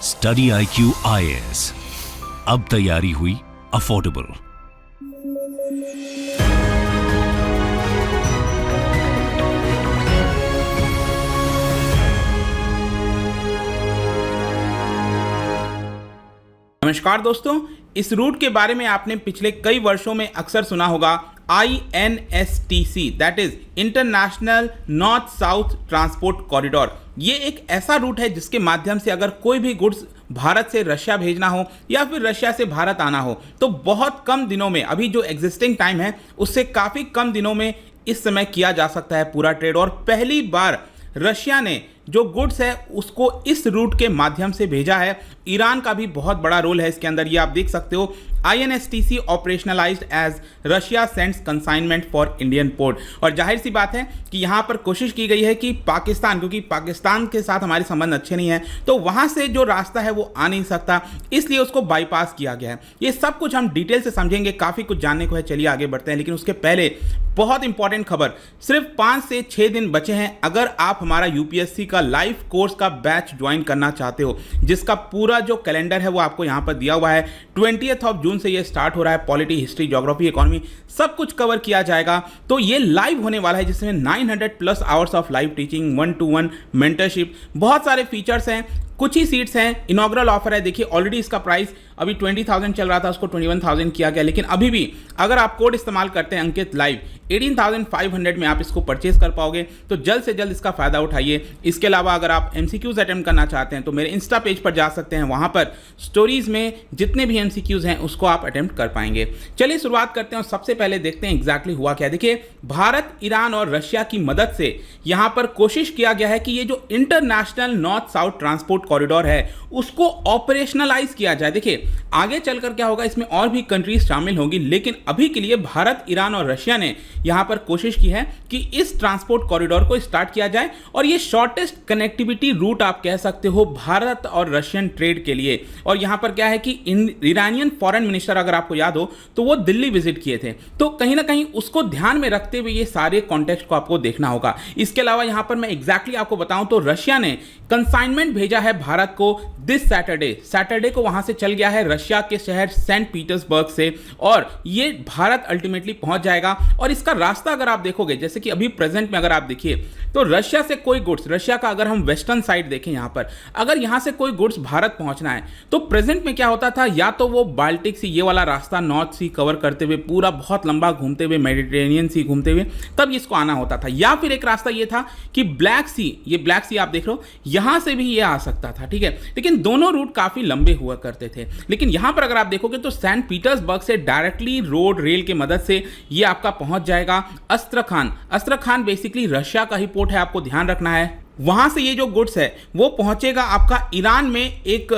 Study IQ IAS, अब तैयारी हुई अफोर्डेबल। नमस्कार दोस्तों, इस रूट के बारे में आपने पिछले कई वर्षों में अक्सर सुना होगा। INSTC that is international north south transport corridor. ये एक ऐसा रूट है जिसके माध्यम से अगर कोई भी गुड्स भारत से रशिया भेजना हो या फिर रशिया से भारत आना हो तो बहुत कम दिनों में, अभी जो एग्जिस्टिंग टाइम है उससे काफ़ी कम दिनों में इस समय किया जा सकता है पूरा ट्रेड। और पहली बार रशिया ने जो गुड्स है उसको इस रूट के माध्यम से भेजा है। ईरान का भी बहुत बड़ा रोल है इसके अंदर, ये आप देख सकते हो। INSTC operationalised as Russia sends consignment for Indian port. और जाहिर सी बात है कि यहाँ पर कोशिश की गई है कि पाकिस्तान, क्योंकि पाकिस्तान के साथ हमारे संबंध अच्छे नहीं हैं, तो वहाँ से जो रास्ता है वो आ नहीं सकता, इसलिए उसको बाईपास किया गया है। ये सब कुछ हम डिटेल से समझेंगे, काफ़ी कुछ जानने को है। चलिए आगे बढ़ते हैं, लेकिन उसके पहले बहुत इंपॉर्टेंट खबर, सिर्फ 5 से 6 दिन बचे हैं। अगर आप हमारा UPSC का लाइव कोर्स का बैच ज्वाइन करना चाहते हो, जिसका पूरा जो कैलेंडर है वो आपको यहाँ पर दिया हुआ है। 20 जून से ये स्टार्ट हो रहा है। पॉलिटी, हिस्ट्री, ज्योग्राफी, इकोनॉमी सब कुछ कवर किया जाएगा। तो ये लाइव होने वाला है जिसमें 900+ hours of live teaching, 1-to-1 mentorship, बहुत सारे फीचर्स हैं, कुछ ही सीट्स हैं। इनॉग्रल ऑफर है। देखिए ऑलरेडी इसका प्राइस अभी 20,000 चल रहा था, उसको 21,000 किया गया। लेकिन अभी भी अगर आप कोड इस्तेमाल करते हैं अंकित लाइव, 18,500 में आप इसको परचेज कर पाओगे। तो जल्द से जल्द इसका फायदा उठाइए। इसके अलावा अगर आप MCQs अटेम्प्ट करना चाहते हैं तो मेरे इंस्टा पेज पर जा सकते हैं, वहां पर स्टोरीज में जितने भी MCQs हैं उसको आप अटेम्प्ट कर पाएंगे। चलिए शुरुआत करते हैं और सबसे पहले देखते हैं एग्जैक्टली हुआ क्या। देखिए भारत, ईरान और रशिया की मदद से यहां पर कोशिश किया गया है कि ये जो international north south transport corridor है उसको ऑपरेशनलाइज किया जाए। देखिए आगे चलकर क्या होगा, इसमें और भी कंट्रीज शामिल होंगी, लेकिन अभी के लिए भारत, ईरान और रशिया ने यहां पर कोशिश की है कि इस ट्रांसपोर्ट कॉरिडोर को स्टार्ट किया जाए। और ये शॉर्टेस्ट कनेक्टिविटी रूट आप कह सकते हो भारत और रशियन ट्रेड के लिए। और यहां पर क्या है कि ईरानियन फॉरेन मिनिस्टर, अगर आपको याद हो तो वो दिल्ली विजिट किए थे, तो कहीं ना कहीं उसको ध्यान में रखते हुए ये सारे कॉन्टेक्स्ट को आपको देखना होगा। इसके अलावा यहां पर मैं एग्जैक्टली आपको बताऊं तो रशिया ने कंसाइनमेंट भेजा है भारत को दिस सैटरडे को वहां से चल गया है रशिया के शहर सेंट पीटर्सबर्ग से, और ये भारत अल्टीमेटली पहुंच जाएगा। और इसका रास्ता अगर आप देखोगे, जैसे कि अभी प्रेजेंट में अगर आप देखिए तो रशिया से कोई गुड्स, रशिया का अगर हम वेस्टर्न साइड देखें यहां पर, अगर यहां से कोई गुड्स भारत पहुंचना है तो प्रेजेंट में क्या होता था, या तो वो बाल्टिक सी, ये वाला रास्ता नॉर्थ सी कवर करते हुए पूरा बहुत लंबा घूमते हुए, मेडिटेरेनियन सी घूमते हुए तब इसको आना होता था, या फिर एक रास्ता ये था कि ब्लैक सी, ये ब्लैक सी आप देख रहे हो, यहां से भी ये आ सकता था। ठीक है, लेकिन दोनों रूट काफी लंबे हुआ करते थे। लेकिन यहां पर अगर आप देखोगे तो सेंट पीटर्सबर्ग से डायरेक्टली रोड रेल की मदद से ये आपका पहुंच जाएगा अस्त्रखान बेसिकली रशिया का ही पोर्ट है, आपको ध्यान रखना है। वहां से ये जो गुड्स है वो पहुंचेगा आपका ईरान में, एक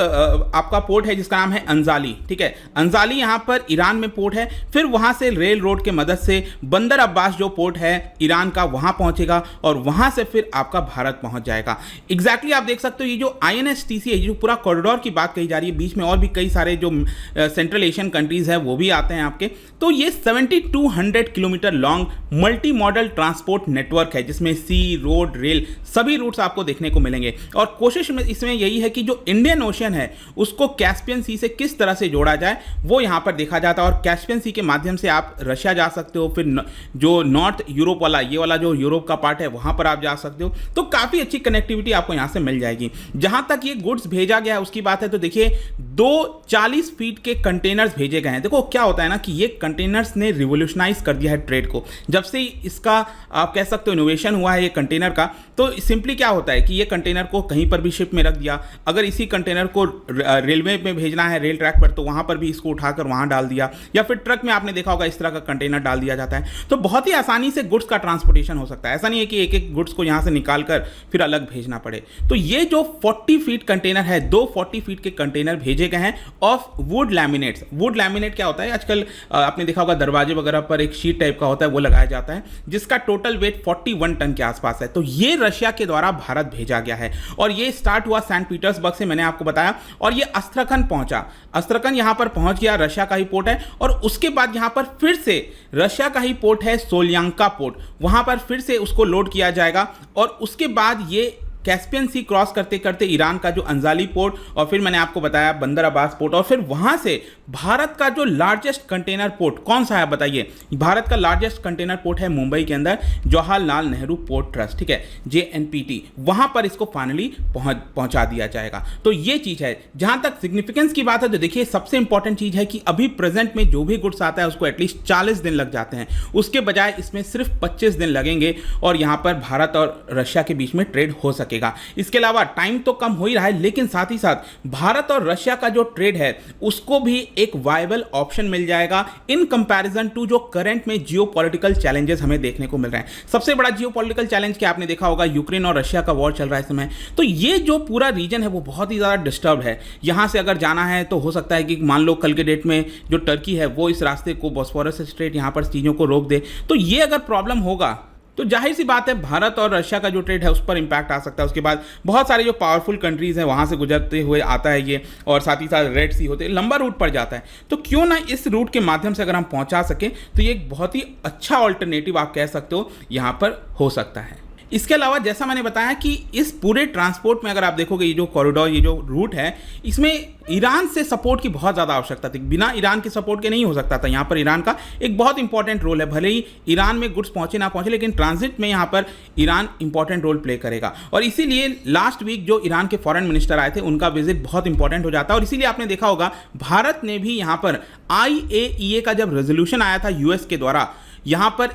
आपका पोर्ट है जिसका नाम है अंजाली। ठीक है, अंजाली यहां पर ईरान में पोर्ट है। फिर वहां से रेल रोड के मदद से बंदर अब्बास जो पोर्ट है ईरान का, वहां पहुंचेगा और वहां से फिर आपका भारत पहुंच जाएगा। एग्जैक्टली आप देख सकते हो ये जो INSTC है, जो पूरा कॉरिडोर की बात कही जा रही है, बीच में और भी कई सारे जो सेंट्रल एशियन कंट्रीज है वो भी आते हैं आपके। तो ये 7200 kilometre long multi modal transport network है जिसमें सी, रोड, रेल सभी रूट्स आपको देखने को मिलेंगे। और कोशिश में इसमें यही है कि जो इंडियन ओशियन है उसको कैस्पियन सी से किस तरह से जोड़ा जाए वो यहां पर देखा जाता है। और कैस्पियन सी के माध्यम से आप रशिया जा सकते हो, फिर जो नॉर्थ यूरोप वाला, ये वाला जो यूरोप का पार्ट है वहां पर आप जा सकते हो। तो काफी अच्छी कनेक्टिविटी आपको यहां से मिल जाएगी। जहां तक ये गुड्स भेजा गया है उसकी बात है तो देखिए 2 40 फीट के कंटेनर्स भेजे गए हैं। देखो क्या होता है ना कि ये कंटेनर्स ने रिवोल्यूशनाइज कर दिया है ट्रेड को। जब से इसका आप कह सकते हो इनोवेशन हुआ है ये कंटेनर का, तो सिंपली क्या होता है कि ये कंटेनर को कहीं पर भी शिप में रख दिया, अगर इसी कंटेनर को रेलवे में भेजना है, रेल ट्रैक पर, तो वहां पर भी इसको उठाकर वहां डाल दिया, या फिर ट्रक में आपने देखा होगा इस तरह का कंटेनर डाल दिया जाता है। तो बहुत ही आसानी से गुड्स का ट्रांसपोर्टेशन हो सकता है। ऐसा नहीं है कि एक एक गुड्स को यहां से निकाल कर फिर अलग भेजना पड़े। तो ये जो 40 फीट कंटेनर है, 2 40 फीट के कंटेनर भेजे गए हैं of would laminates. Would laminate क्या होता है, आजकल आपने देखा होगा दरवाजे वगैरह पर एक शीट टाइप का होता है वो लगाया जाता है, जिसका टोटल वेट 41 टन के आसपास है। तो ये रशिया के द्वारा भारत भेजा गया है और ये स्टार्ट हुआ सेंट पीटर्सबर्ग से, मैंने आपको बताया, और ये अस्त्रखन पहुंचा। अस्त्रखन यहां पर पहुंच गया, रशिया का ही पोर्ट है। और उसके बाद यहां पर फिर से रशिया का ही पोर्ट है सोलियांका पोर्ट, वहां पर फिर से उसको लोड किया जाएगा और उसके बाद ये कैस्पियन सी क्रॉस करते करते ईरान का जो अंजाली पोर्ट, और फिर मैंने आपको बताया बंदर अब्बास पोर्ट, और फिर वहां से भारत का जो लार्जेस्ट कंटेनर पोर्ट कौन सा है बताइए? भारत का लार्जेस्ट कंटेनर पोर्ट है मुंबई के अंदर जवाहरलाल नेहरू पोर्ट ट्रस्ट, ठीक है, JNPT, वहां पर इसको फाइनली पहुंचा दिया जाएगा। तो ये चीज है। जहां तक सिग्निफिकेंस की बात है तो देखिए सबसे इंपॉर्टेंट चीज है कि अभी प्रेजेंट में जो भी गुड्स आता है उसको एटलीस्ट 40 दिन लग जाते हैं, उसके बजाय इसमें सिर्फ 25 दिन लगेंगे और यहां पर भारत और रशिया के बीच में ट्रेड हो सकेगा। इसके अलावा टाइम तो कम हो ही रहा है, लेकिन साथ ही साथ भारत और रशिया का जो ट्रेड है उसको भी एक वायबल ऑप्शन मिल जाएगा इन कंपैरिजन टू जो करंट में जियोपॉलिटिकल चैलेंजेस हमें देखने को मिल रहे हैं। सबसे बड़ा जियोपॉलिटिकल चैलेंज क्या आपने देखा होगा, यूक्रेन और रशिया का वॉर चल रहा है इस समय। तो ये जो पूरा रीजन है वो बहुत ही ज़्यादा डिस्टर्ब है। यहाँ से अगर जाना है तो हो सकता है कि मान लो कल के डेट में जो टर्की है वो इस रास्ते को, बॉस्फोरस स्ट्रेट, यहाँ पर चीज़ों को रोक दे, तो ये अगर प्रॉब्लम होगा तो जाहिर सी बात है भारत और रशिया का जो ट्रेड है उस पर इंपैक्ट आ सकता है। उसके बाद बहुत सारे जो पावरफुल कंट्रीज हैं वहाँ से गुजरते हुए आता है ये, और साथ ही साथ रेड सी होते लंबा रूट पड़ जाता है। तो क्यों ना इस रूट के माध्यम से अगर हम पहुँचा सकें तो ये एक बहुत ही अच्छा ऑल्टरनेटिव आप कह सकते हो यहाँ पर हो सकता है। इसके अलावा जैसा मैंने बताया कि इस पूरे ट्रांसपोर्ट में अगर आप देखोगे ये जो कॉरिडोर, ये जो रूट है, इसमें ईरान से सपोर्ट की बहुत ज़्यादा आवश्यकता थी। बिना ईरान के सपोर्ट के नहीं हो सकता था। यहाँ पर ईरान का एक बहुत इंपॉर्टेंट रोल है। भले ही ईरान में गुड्स पहुँचे ना पहुँचे, लेकिन ट्रांजिट में यहाँ पर ईरान इंपॉर्टेंट रोल प्ले करेगा। और इसीलिए लास्ट वीक जो ईरान के फॉरेन मिनिस्टर आए थे उनका विजिट बहुत इंपॉर्टेंट हो जाता है। और इसीलिए आपने देखा होगा भारत ने भी यहाँ पर IAEA का जब रेजोल्यूशन आया था US के द्वारा, यहाँ पर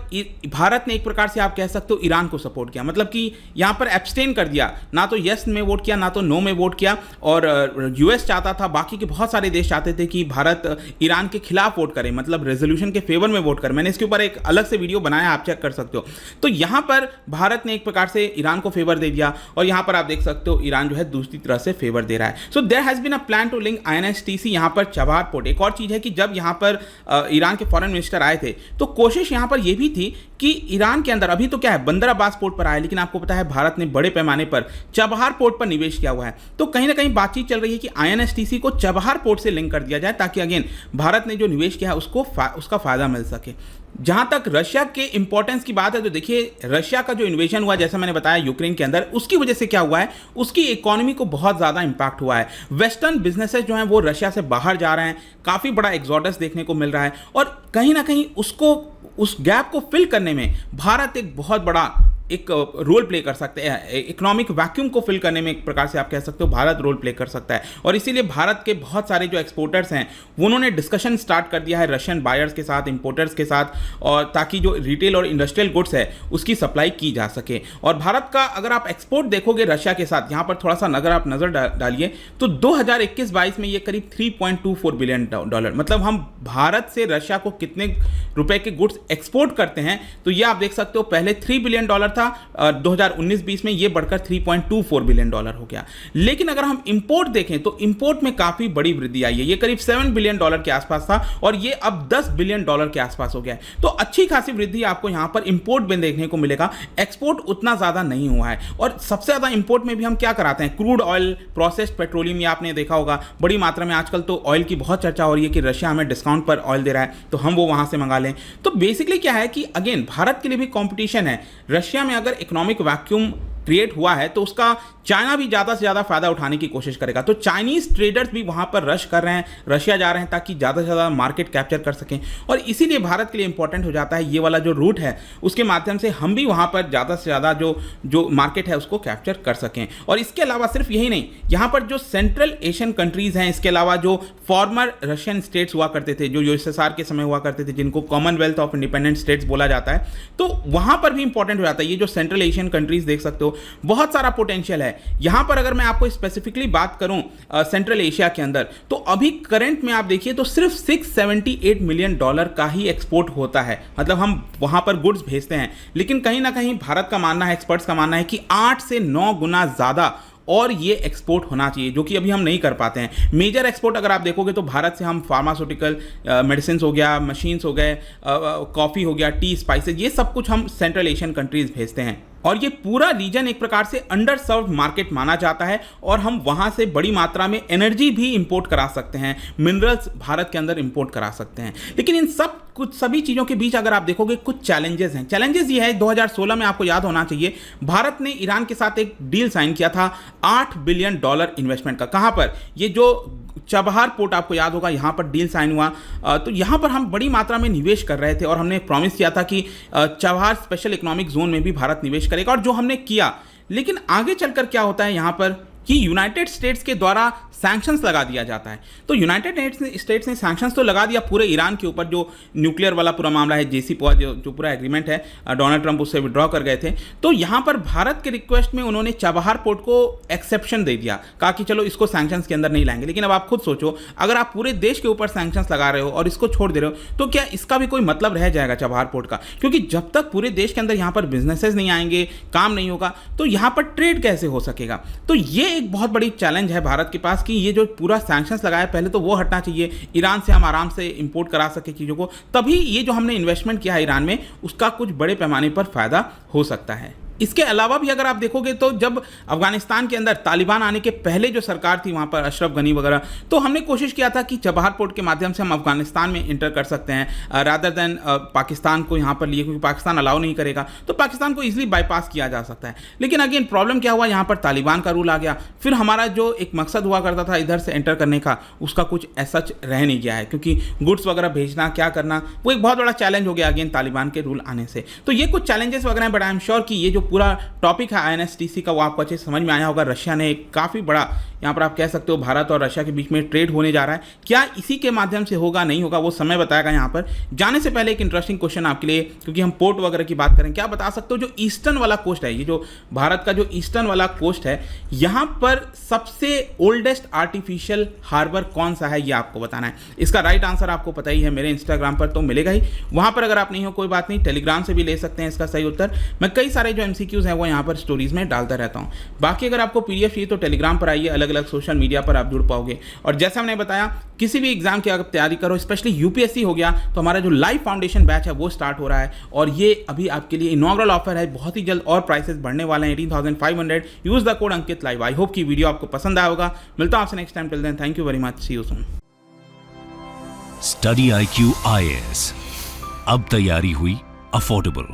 भारत ने एक प्रकार से आप कह सकते हो ईरान को सपोर्ट किया, मतलब कि यहाँ पर एब्सटेन कर दिया, ना तो यस में वोट किया ना तो नो में वोट किया। और US चाहता था, बाकी के बहुत सारे देश चाहते थे कि भारत ईरान के खिलाफ वोट करे, मतलब रेजोल्यूशन के फेवर में वोट करे। मैंने इसके ऊपर एक अलग से वीडियो बनाया, आप चेक कर सकते हो। तो यहाँ पर भारत ने एक प्रकार से ईरान को फेवर दे दिया, और यहाँ पर आप देख सकते हो ईरान जो है दूसरी तरह से फेवर दे रहा है। So there has been a plan to link INSTC यहाँ पर चबाहार पोर्ट। एक और चीज़ है कि जब यहाँ पर ईरान के फॉरेन मिनिस्टर आए थे तो कोशिश यहाँ पर यह भी थी कि ईरान के अंदर अभी तो क्या है बंदर अब्बास पोर्ट पर आया, लेकिन आपको पता है भारत ने बड़े पैमाने पर चबाहार पोर्ट पर निवेश किया हुआ है। तो कहीं ना कहीं बातचीत चल रही है कि INSTC को चबाहार पोर्ट से लिंक कर दिया जाए, ताकि अगेन भारत ने जो निवेश किया है उसका फायदा मिल सके। जहां तक रशिया के इंपॉर्टेंस की बात है तो देखिए रशिया का जो इन्वेजन हुआ, जैसा मैंने बताया यूक्रेन के अंदर, उसकी वजह से क्या हुआ है, उसकी इकोनॉमी को बहुत ज़्यादा इंपैक्ट हुआ है। वेस्टर्न बिजनेसेस जो हैं वो रशिया से बाहर जा रहे हैं, काफ़ी बड़ा एक्सोडस देखने को मिल रहा है, और कहीं ना कहीं उस गैप को फिल करने में भारत एक बहुत बड़ा एक रोल प्ले कर सकते हैं। इकोनॉमिक वैक्यूम को फिल करने में एक प्रकार से आप कह सकते हो भारत रोल प्ले कर सकता है। और इसीलिए भारत के बहुत सारे जो एक्सपोर्टर्स हैं उन्होंने डिस्कशन स्टार्ट कर दिया है रशियन बायर्स के साथ, इंपोर्टर्स के साथ, और ताकि जो रिटेल और इंडस्ट्रियल गुड्स है उसकी सप्लाई की जा सके। और भारत का अगर आप एक्सपोर्ट देखोगे रशिया के साथ, यहाँ पर थोड़ा सा अगर आप नज़र डालिए तो 2021-22 में ये करीब $3.24 बिलियन, मतलब हम भारत से रशिया को कितने रुपए के गुड्स एक्सपोर्ट करते हैं, तो ये आप देख सकते हो पहले $3 बिलियन था, 2019-20 में ये बढ़कर $3.24 बिलियन हो गया। लेकिन अगर हम इंपोर्ट देखें तो इंपोर्ट में काफी बड़ी वृद्धि आई है, ये करीब $7 बिलियन के आसपास था और ये अब $10 बिलियन के आसपास हो गया है। तो अच्छी खासी वृद्धि आपको यहां पर इंपोर्ट में देखने को मिलेगा, एक्सपोर्ट उतना ज्यादा नहीं हुआ है। और सबसे ज्यादा इंपोर्ट में भी हम क्या कराते हैं, क्रूड ऑयल, प्रोसेस्ड पेट्रोलियम, ये आपने देखा होगा बड़ी मात्रा में आजकल तो ऑयल की बहुत चर्चा हो रही है कि रशिया हमें डिस्काउंट पर ऑयल दे रहा है तो हम वो वहां से मंगा लें। तो बेसिकली क्या है कि अगेन भारत के लिए भी कंपटीशन है। रशिया में अगर इकोनॉमिक वैक्यूम क्रिएट हुआ है तो उसका चाइना भी ज़्यादा से ज़्यादा फायदा उठाने की कोशिश करेगा। तो चाइनीज़ ट्रेडर्स भी वहाँ पर रश कर रहे हैं, रशिया जा रहे हैं ताकि ज़्यादा से ज़्यादा मार्केट कैप्चर कर सकें। और इसीलिए भारत के लिए इंपॉर्टेंट हो जाता है ये वाला जो रूट है, उसके माध्यम से हम भी वहाँ पर ज़्यादा से ज़्यादा जो मार्केट है उसको कैप्चर कर सकें। और इसके अलावा सिर्फ यही नहीं, यहाँ पर जो सेंट्रल एशियन कंट्रीज़ हैं, इसके अलावा जो फॉर्मर रशियन स्टेट्स हुआ करते थे, जो USSR के समय हुआ करते थे, जिनको कॉमनवेल्थ ऑफ इंडिपेंडेंट स्टेट्स बोला जाता है, तो वहाँ पर भी इंपॉर्टेंट हो जाता है। ये जो सेंट्रल एशियन कंट्रीज़ देख सकते हो, बहुत सारा पोटेंशियल है यहां पर। अगर मैं आपको स्पेसिफिकली बात करूं सेंट्रल एशिया के अंदर, तो अभी करंट में आप देखिए तो सिर्फ $678 मिलियन का ही एक्सपोर्ट होता है, मतलब हम वहां पर गुड्स भेजते हैं। लेकिन कहीं ना कहीं भारत का मानना है, एक्सपर्ट्स का मानना है कि 8 से 9 गुना ज्यादा और ये एक्सपोर्ट होना चाहिए, जो कि अभी हम नहीं कर पाते हैं। मेजर एक्सपोर्ट अगर आप देखोगे तो भारत से हम फार्मास्यूटिकल, मेडिसिन हो गया, मशीन्स हो गए, कॉफ़ी हो गया, टी, स्पाइसेस, ये सब कुछ हम सेंट्रल एशियन कंट्रीज़ भेजते हैं। और ये पूरा रीजन एक प्रकार से अंडर सर्व्ड मार्केट माना जाता है और हम वहाँ से बड़ी मात्रा में एनर्जी भी इंपोर्ट करा सकते हैं, मिनरल्स भारत के अंदर इंपोर्ट करा सकते हैं। लेकिन इन सभी चीज़ों के बीच अगर आप देखोगे कुछ चैलेंजेस हैं। चैलेंजेस ये है 2016 में आपको याद होना चाहिए भारत ने ईरान के साथ एक डील साइन किया था $8 बिलियन इन्वेस्टमेंट का। कहाँ पर? ये जो चबहार पोर्ट आपको याद होगा, यहाँ पर डील साइन हुआ। तो यहाँ पर हम बड़ी मात्रा में निवेश कर रहे थे और हमने प्रॉमिस किया था कि चबहार स्पेशल इकोनॉमिक जोन में भी भारत निवेश करेगा, और जो हमने किया। लेकिन आगे चलकर क्या होता है यहाँ पर कि यूनाइटेड स्टेट्स के द्वारा सैंक्शंस लगा दिया जाता है। तो यूनाइटेड स्टेट्स ने सैंक्शंस तो लगा दिया पूरे ईरान के ऊपर, जो न्यूक्लियर वाला पूरा मामला है, JCPOA जो पूरा एग्रीमेंट है, डोनाल्ड ट्रंप उससे विड्रॉ कर गए थे। तो यहाँ पर भारत के रिक्वेस्ट में उन्होंने चबहार पोर्ट को एक्सेप्शन दे दिया, कहा कि चलो इसको सैंक्शंस के अंदर नहीं लाएंगे। लेकिन अब आप खुद सोचो, अगर आप पूरे देश के ऊपर सैंक्शंस लगा रहे हो और इसको छोड़ दे रहे हो, तो क्या इसका भी कोई मतलब रह जाएगा चबहार पोर्ट का? क्योंकि जब तक पूरे देश के अंदर यहाँ पर बिजनेसेस नहीं आएंगे, काम नहीं होगा, तो यहाँ पर ट्रेड कैसे हो सकेगा? तो ये एक बहुत बड़ी चैलेंज है भारत के पास कि ये जो पूरा सैंक्शंस लगाया पहले तो वो हटना चाहिए, ईरान से हम आराम से इंपोर्ट करा सके चीज़ों को, तभी ये जो हमने इन्वेस्टमेंट किया है ईरान में उसका कुछ बड़े पैमाने पर फायदा हो सकता है। इसके अलावा भी अगर आप देखोगे तो जब अफगानिस्तान के अंदर तालिबान आने के पहले जो सरकार थी वहाँ पर अशरफ गनी वगैरह, तो हमने कोशिश किया था कि चबहार पोर्ट के माध्यम से हम अफगानिस्तान में इंटर कर सकते हैं रादर देन पाकिस्तान को यहाँ पर लिए, क्योंकि पाकिस्तान अलाउ नहीं करेगा, तो पाकिस्तान को ईजिली बाईपास किया जा सकता है। लेकिन अगेन प्रॉब्लम क्या हुआ, यहाँ पर तालिबान का रूल आ गया, फिर हमारा जो एक मकसद हुआ करता था इधर से एंटर करने का, उसका कुछ ऐसा रह नहीं गया है, क्योंकि गुड्स वगैरह भेजना क्या करना वो एक बहुत बड़ा चैलेंज हो गया अगेन तालिबान के रूल आने से। तो ये कुछ चैलेंजेस वगैरह हैं, बट आई एम श्योर कि ये जो पूरा टॉपिक है INSTC का वो आपको अच्छे समझ में आया होगा। रशिया ने एक काफ़ी बड़ा, यहाँ पर आप कह सकते हो भारत और रशिया के बीच में ट्रेड होने जा रहा है। क्या इसी के माध्यम से होगा नहीं होगा वो समय बताएगा। यहाँ पर जाने से पहले एक इंटरेस्टिंग क्वेश्चन आपके लिए, क्योंकि हम पोर्ट वगैरह की बात करें, क्या बता सकते हो जो ईस्टर्न वाला कोस्ट है, ये जो भारत का जो ईस्टर्न वाला कोस्ट है, यहाँ पर सबसे ओल्डेस्ट आर्टिफिशियल हार्बर कौन सा है, ये आपको बताना है। इसका राइट आंसर आपको पता ही है, मेरे इंस्टाग्राम पर तो मिलेगा ही, वहाँ पर अगर आप नहीं हो कोई बात नहीं, टेलीग्राम से भी ले सकते हैं इसका सही उत्तर। मैं कई सारे जो MCQs हैं वो यहाँ पर स्टोरीज में डालता रहता हूँ। बाकी अगर आपको PDF चाहिए तो टेलीग्राम पर आइए, अलग अलग सोशल मीडिया पर आप जुड़ पाओगे। और जैसा मैंने बताया, किसी भी एग्जाम की अगर तैयारी करो, स्पेशली UPSC हो गया, तो हमारा जो लाइव फाउंडेशन बैच है वो स्टार्ट हो रहा है, और ये अभी आपके लिए इनॉग्रल ऑफर है, बहुत ही जल्द और प्राइसेस बढ़ने वाले हैं, 18,500। Use the code Ankit live. I hope कि वीडियो आपको पसंद आया होगा। मिलता हूं आपसे next time. Till then thank you very much, see you soon. Study IQ IAS, अब तैयारी हुई अफोर्डेबल।